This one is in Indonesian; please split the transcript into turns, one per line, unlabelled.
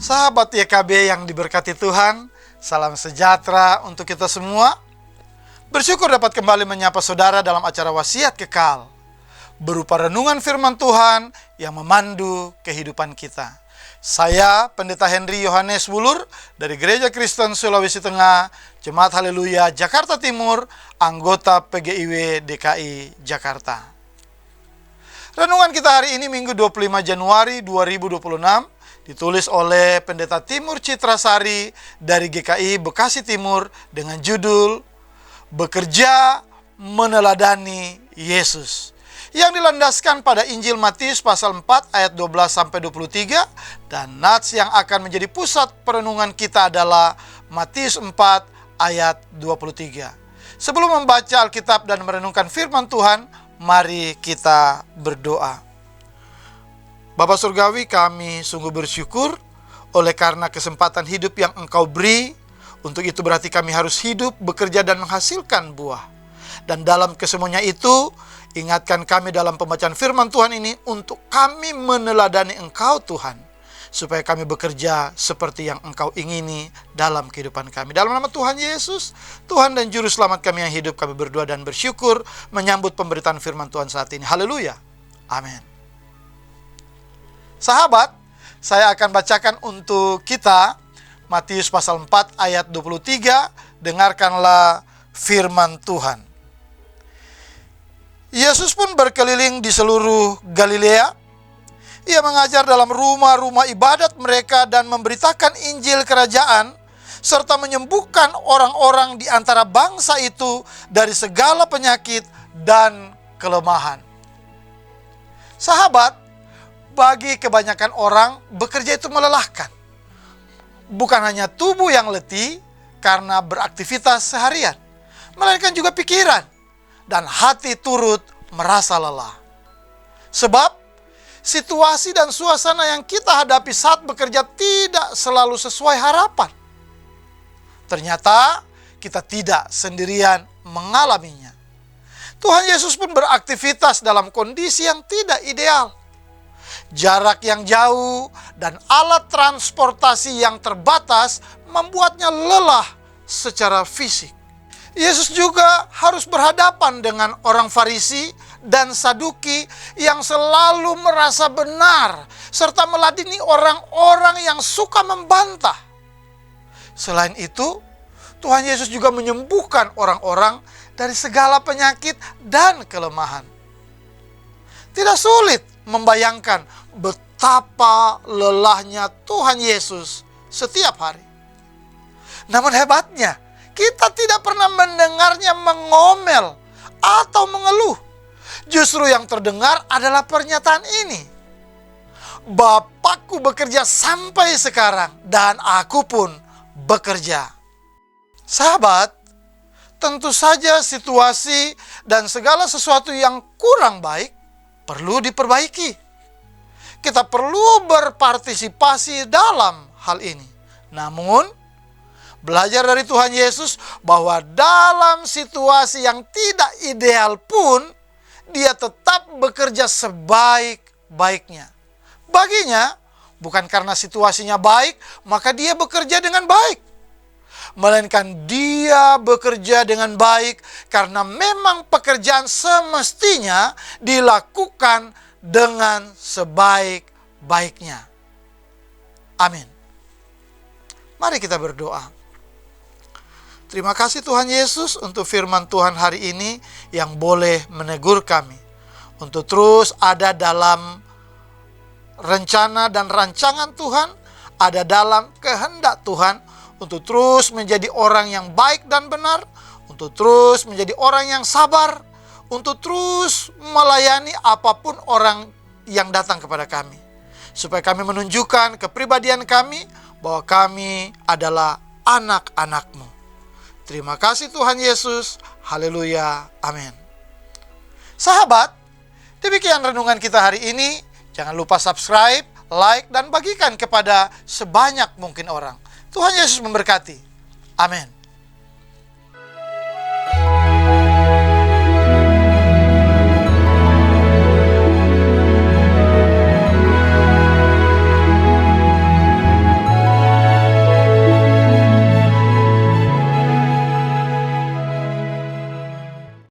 Sahabat YKB yang diberkati Tuhan, salam sejahtera untuk kita semua. Bersyukur dapat kembali menyapa saudara dalam acara Wasiat Kekal, berupa renungan firman Tuhan yang memandu kehidupan kita. Saya Pendeta Henry Yohanes Wulur dari Gereja Kristen Sulawesi Tengah, Jemaat Haleluya Jakarta Timur, anggota PGIW DKI Jakarta. Renungan kita hari ini Minggu 25 Januari 2026 ditulis oleh Pendeta Timur Citrasari dari GKI Bekasi Timur dengan judul Bekerja Meneladani Yesus, yang dilandaskan pada Injil Matius pasal 4 ayat 12-23, dan nats yang akan menjadi pusat perenungan kita adalah Matius 4 ayat 23. Sebelum membaca Alkitab dan merenungkan firman Tuhan, mari kita berdoa. Bapa Surgawi, kami sungguh bersyukur oleh karena kesempatan hidup yang Engkau beri. Untuk itu berarti kami harus hidup, bekerja, dan menghasilkan buah. Dan dalam kesemuanya itu, ingatkan kami dalam pembacaan firman Tuhan ini untuk kami meneladani Engkau Tuhan, supaya kami bekerja seperti yang Engkau ingini dalam kehidupan kami. Dalam nama Tuhan Yesus, Tuhan dan Juru Selamat kami yang hidup, kami berdoa dan bersyukur menyambut pemberitaan firman Tuhan saat ini. Haleluya. Amin. Sahabat, saya akan bacakan untuk kita Matius pasal 4 ayat 23. Dengarkanlah firman Tuhan. Yesus pun berkeliling di seluruh Galilea. Ia mengajar dalam rumah-rumah ibadat mereka dan memberitakan Injil kerajaan, serta menyembuhkan orang-orang di antara bangsa itu dari segala penyakit dan kelemahan. Sahabat, bagi kebanyakan orang, bekerja itu melelahkan. Bukan hanya tubuh yang letih karena beraktivitas seharian, melainkan juga pikiran dan hati turut merasa lelah. Sebab situasi dan suasana yang kita hadapi saat bekerja tidak selalu sesuai harapan. Ternyata kita tidak sendirian mengalaminya. Tuhan Yesus pun beraktivitas dalam kondisi yang tidak ideal. Jarak yang jauh dan alat transportasi yang terbatas membuatnya lelah secara fisik. Yesus juga harus berhadapan dengan orang Farisi dan Saduki yang selalu merasa benar, serta meladeni orang-orang yang suka membantah. Selain itu, Tuhan Yesus juga menyembuhkan orang-orang dari segala penyakit dan kelemahan. Tidak sulit membayangkan betapa lelahnya Tuhan Yesus setiap hari. Namun hebatnya, kita tidak pernah mendengarnya mengomel atau mengeluh. Justru yang terdengar adalah pernyataan ini: Bapakku bekerja sampai sekarang dan aku pun bekerja. Sahabat, tentu saja situasi dan segala sesuatu yang kurang baik perlu diperbaiki. Kita perlu berpartisipasi dalam hal ini. Namun, belajar dari Tuhan Yesus bahwa dalam situasi yang tidak ideal pun, Dia tetap bekerja sebaik-baiknya. Baginya, bukan karena situasinya baik, maka Dia bekerja dengan baik. Melainkan Dia bekerja dengan baik karena memang pekerjaan semestinya dilakukan dengan sebaik-baiknya. Amin. Mari kita berdoa. Terima kasih Tuhan Yesus untuk firman Tuhan hari ini yang boleh menegur kami untuk terus ada dalam rencana dan rancangan Tuhan, ada dalam kehendak Tuhan, untuk terus menjadi orang yang baik dan benar, untuk terus menjadi orang yang sabar, untuk terus melayani apapun orang yang datang kepada kami. Supaya kami menunjukkan kepribadian kami bahwa kami adalah anak-anak-Mu. Terima kasih Tuhan Yesus. Haleluya. Amin. Sahabat, demikian renungan kita hari ini. Jangan lupa subscribe, like, dan bagikan kepada sebanyak mungkin orang. Tuhan Yesus memberkati. Amin.